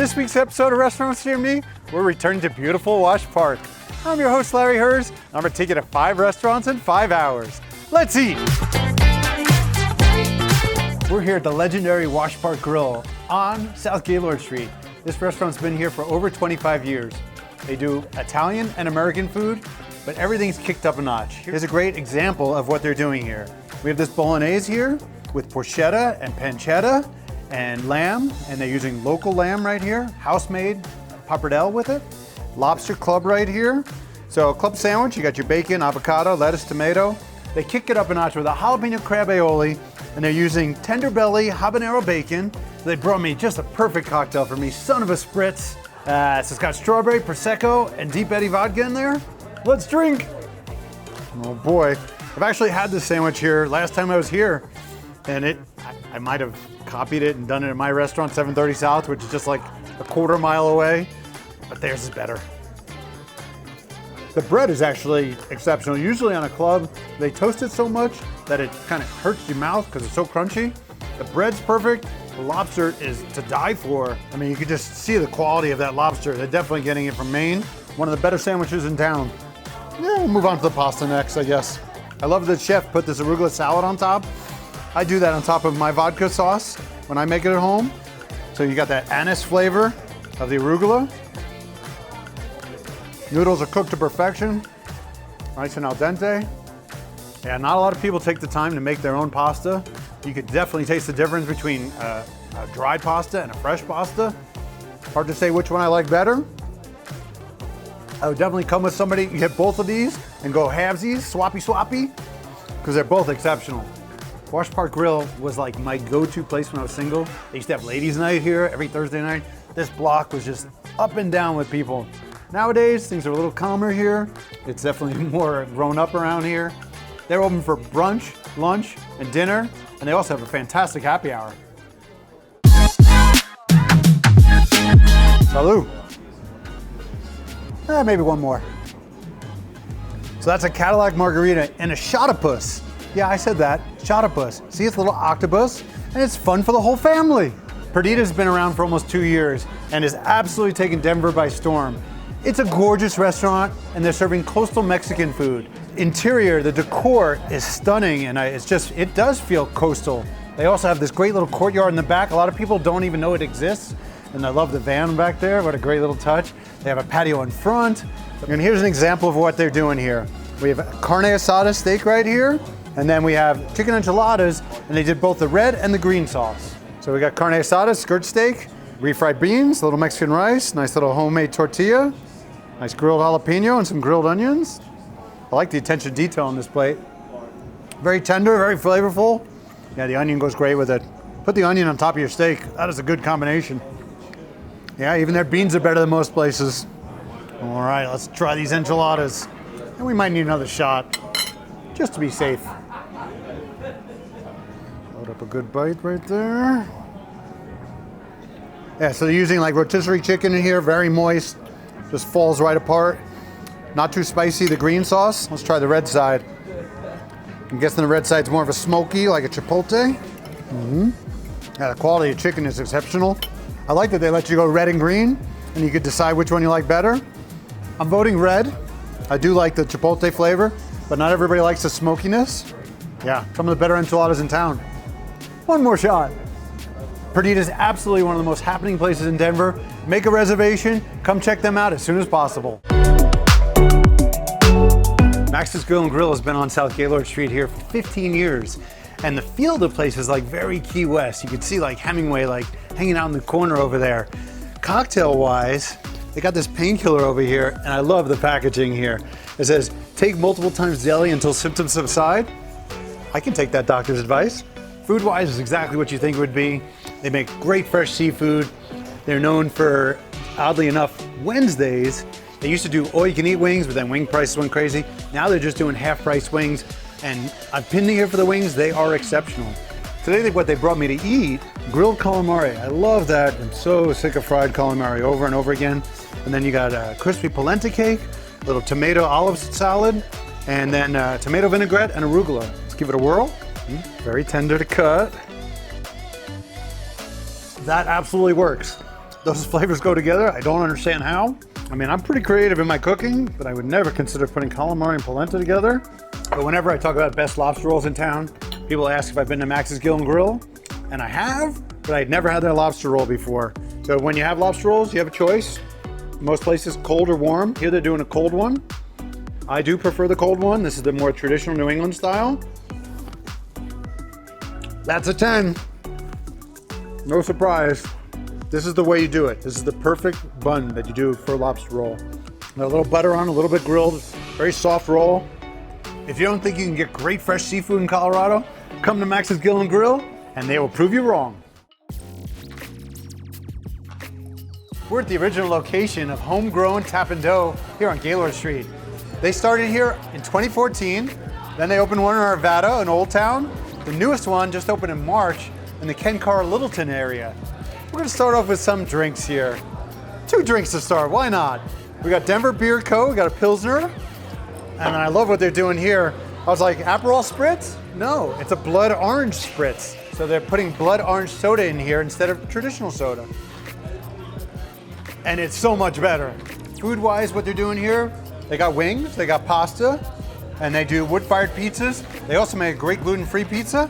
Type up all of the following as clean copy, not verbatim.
this week's episode of Restaurants Near Me, we're returning to beautiful Wash Park. I'm your host, Larry Hers. I'm gonna take you to 5 restaurants in 5 hours. Let's eat! We're here at the legendary Wash Park Grill on South Gaylord Street. This restaurant's been here for over 25 years. They do Italian and American food, but everything's kicked up a notch. Here's a great example of what they're doing here. We have this bolognese here with porchetta and pancetta and lamb, and they're using local lamb right here, house-made pappardelle with it. Lobster club right here. So a club sandwich, you got your bacon, avocado, lettuce, tomato. They kick it up a notch with a jalapeno crab aioli, and they're using tender belly habanero bacon. They brought me just a perfect cocktail for me, son of a spritz. So it's got strawberry, prosecco, and Deep Eddy vodka in there. Let's drink. Oh boy, I've actually had this sandwich here last time I was here, and I might have copied it and done it at my restaurant, 730 South, which is just like a quarter mile away, but theirs is better. The bread is actually exceptional. Usually on a club, they toast it so much that it kind of hurts your mouth because it's so crunchy. The bread's perfect. The lobster is to die for. I mean, you can just see the quality of that lobster. They're definitely getting it from Maine. One of the better sandwiches in town. Yeah, we'll move on to the pasta next, I guess. I love that chef put this arugula salad on top. I do that on top of my vodka sauce when I make it at home. So you got that anise flavor of the arugula. Noodles are cooked to perfection, nice and al dente. Yeah, not a lot of people take the time to make their own pasta. You could definitely taste the difference between a dried pasta and a fresh pasta. Hard to say which one I like better. I would definitely come with somebody, you get both of these and go halvesies, swappy, because they're both exceptional. Wash Park Grill was like my go-to place when I was single. They used to have ladies' night here every Thursday night. This block was just up and down with people. Nowadays, things are a little calmer here. It's definitely more grown up around here. They're open for brunch, lunch, and dinner, and they also have a fantastic happy hour. Salud. Maybe one more. So that's a Cadillac margarita and a shotopus. Yeah, I said that, shotopus. See, it's a little octopus, and it's fun for the whole family. Perdida's been around for almost 2 years and has absolutely taken Denver by storm. It's a gorgeous restaurant, and they're serving coastal Mexican food. Interior, the decor is stunning, and it does feel coastal. They also have this great little courtyard in the back. A lot of people don't even know it exists, and I love the van back there. What a great little touch. They have a patio in front, and here's an example of what they're doing here. We have a carne asada steak right here, and then we have chicken enchiladas, and they did both the red and the green sauce. So we got carne asada, skirt steak, refried beans, a little Mexican rice, nice little homemade tortilla, nice grilled jalapeno and some grilled onions. I like the attention to detail on this plate. Very tender, very flavorful. Yeah, the onion goes great with it. Put the onion on top of your steak. That is a good combination. Yeah, even their beans are better than most places. All right, let's try these enchiladas. And we might need another shot, just to be safe. Load up a good bite right there. Yeah, so they're using like rotisserie chicken in here, very moist. Just falls right apart. Not too spicy, the green sauce. Let's try the red side. I'm guessing the red side's more of a smoky, like a chipotle. Yeah, the quality of chicken is exceptional. I like that they let you go red and green, and you could decide which one you like better. I'm voting red. I do like the chipotle flavor, but not everybody likes the smokiness. Yeah, some of the better enchiladas in town. One more shot. Perdida is absolutely one of the most happening places in Denver. Make a reservation, come check them out as soon as possible. Max's Gill and Grill has been on South Gaylord Street here for 15 years. And the feel of the place is like very Key West. You could see like Hemingway like hanging out in the corner over there. Cocktail wise, they got this painkiller over here, and I love the packaging here. It says, take multiple times daily until symptoms subside. I can take that doctor's advice. Food wise is exactly what you think it would be. They make great fresh seafood. They're known for, oddly enough, Wednesdays. They used to do all-you-can-eat wings, but then wing prices went crazy. Now they're just doing half-price wings, and I've been here for the wings. They are exceptional. Today, what they brought me to eat, grilled calamari. I love that. I'm so sick of fried calamari over and over again. And then you got a crispy polenta cake, a little tomato olive salad, and then tomato vinaigrette and arugula. Let's give it a whirl. Very tender to cut. That absolutely works. those flavors go together. I don't understand how. I mean, I'm pretty creative in my cooking, but I would never consider putting calamari and polenta together. But whenever I talk about best lobster rolls in town, people ask if I've been to Max's Gill and Grill, and I have, but I'd never had their lobster roll before. So when you have lobster rolls, you have a choice. Most places cold or warm. Here they're doing a cold one. I do prefer the cold one. This is the more traditional New England style. That's a 10. No surprise. This is the way you do it. This is the perfect bun that you do for a lobster roll. A little butter on, a little bit grilled, very soft roll. If you don't think you can get great fresh seafood in Colorado, come to Max's Gill and Grill, and they will prove you wrong. We're at the original location of Homegrown Tap and Dough here on Gaylord Street. They started here in 2014, then they opened one in Arvada in Old Town. The newest one just opened in March in the Ken Carr Littleton area. We're gonna start off with some drinks here. 2 drinks to start, why not? We got Denver Beer Co., we got a Pilsner, and I love what they're doing here. I was like, Aperol Spritz? No, it's a blood orange spritz. So they're putting blood orange soda in here instead of traditional soda. And it's so much better. Food-wise, what they're doing here, they got wings, they got pasta, and they do wood-fired pizzas. They also make a great gluten-free pizza.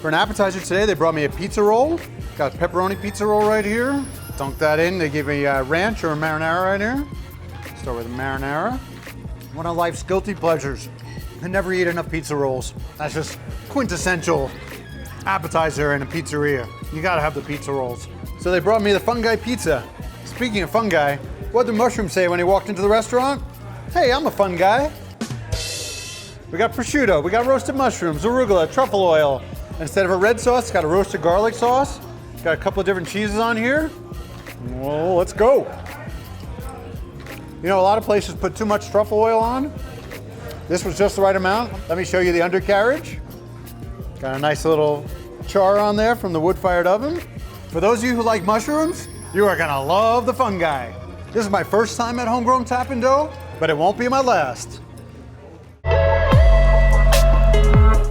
For an appetizer today, they brought me a pizza roll. Got a pepperoni pizza roll right here. Dunk that in. They give me a ranch or a marinara right here. Start with a marinara. One of life's guilty pleasures. I never eat enough pizza rolls. That's just quintessential appetizer in a pizzeria. You gotta have the pizza rolls. So they brought me the fungi pizza. Speaking of fungi, what did Mushroom say when he walked into the restaurant? Hey, I'm a fun guy. We got prosciutto, we got roasted mushrooms, arugula, truffle oil. Instead of a red sauce, got a roasted garlic sauce. Got a couple of different cheeses on here. Well, let's go. You know, a lot of places put too much truffle oil on. This was just the right amount. Let me show you the undercarriage. Got a nice little char on there from the wood-fired oven. For those of you who like mushrooms, you are gonna love the fungi. This is my first time at Homegrown Tap and Dough, but it won't be my last.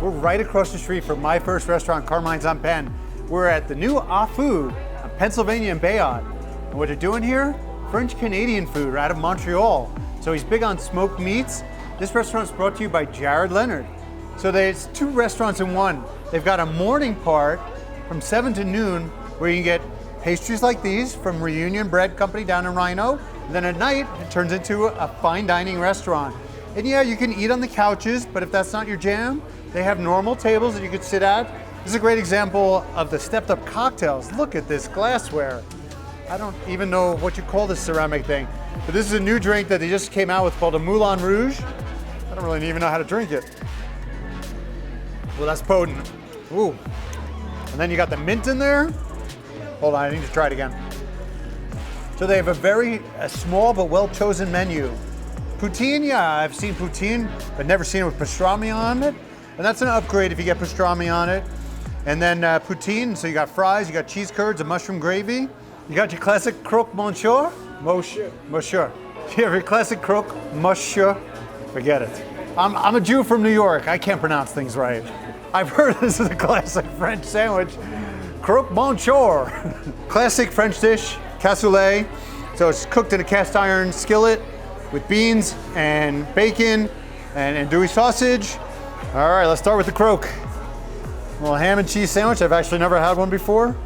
We're right across the street from my first restaurant, Carmine's on Penn. We're at the new Food on Pennsylvania and Bayard. And what they're doing here, French-Canadian food out of Montreal. So he's big on smoked meats. This restaurant's brought to you by Jared Leonard. So there's 2 restaurants in one. They've got a morning part from 7 to noon where you can get pastries like these from Reunion Bread Company down in Rhino. And then at night, it turns into a fine dining restaurant. And yeah, you can eat on the couches, but if that's not your jam, they have normal tables that you could sit at. This is a great example of the stepped up cocktails. Look at this glassware. I don't even know what you call this ceramic thing, but this is a new drink that they just came out with called a Moulin Rouge. I don't really even know how to drink it. Well, that's potent. Ooh. And then you got the mint in there. Hold on, I need to try it again. So they have a small but well-chosen menu. Poutine, yeah, I've seen poutine, but never seen it with pastrami on it. And that's an upgrade if you get pastrami on it. And then poutine, so you got fries, you got cheese curds, a mushroom gravy. You got your classic croque monsieur. Monsieur. You have your classic croque monsieur. Forget it. I'm a Jew from New York. I can't pronounce things right. I've heard this is a classic French sandwich. Croque monsieur. Classic French dish, cassoulet. So it's cooked in a cast iron skillet with beans and bacon and andouille sausage. All right, let's start with the croque. A little ham and cheese sandwich. I've actually never had one before.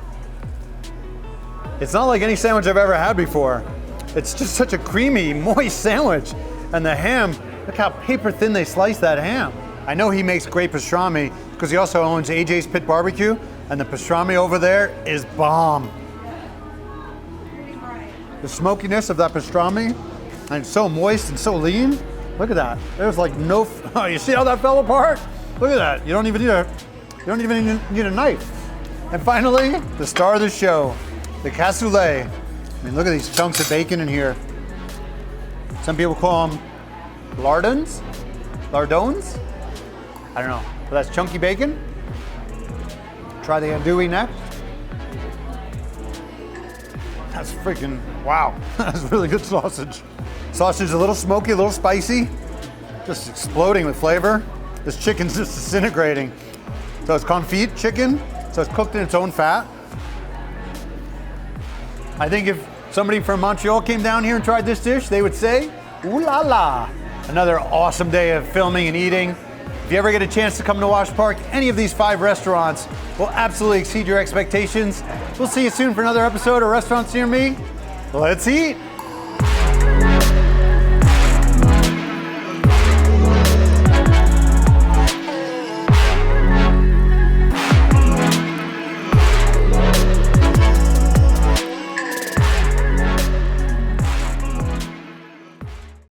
It's not like any sandwich I've ever had before. It's just such a creamy, moist sandwich. And the ham, look how paper thin they slice that ham. I know he makes great pastrami because he also owns AJ's Pit Barbecue, and the pastrami over there is bomb. The smokiness of that pastrami, and it's so moist and so lean. Look at that. There's like no, oh, you see how that fell apart? Look at that. You don't even need a knife. And finally, the star of the show, the cassoulet. I mean, look at these chunks of bacon in here. Some people call them lardons, lardones. I don't know, but that's chunky bacon. Try the andouille next. That's freaking, wow. That's really good sausage. Sausage is a little smoky, a little spicy, just exploding with flavor. This chicken's just disintegrating. So it's confit chicken, so it's cooked in its own fat. I think if somebody from Montreal came down here and tried this dish, they would say, ooh la la. Another awesome day of filming and eating. If you ever get a chance to come to Wash Park, any of these 5 restaurants will absolutely exceed your expectations. We'll see you soon for another episode of Restaurants Near Me. Let's eat.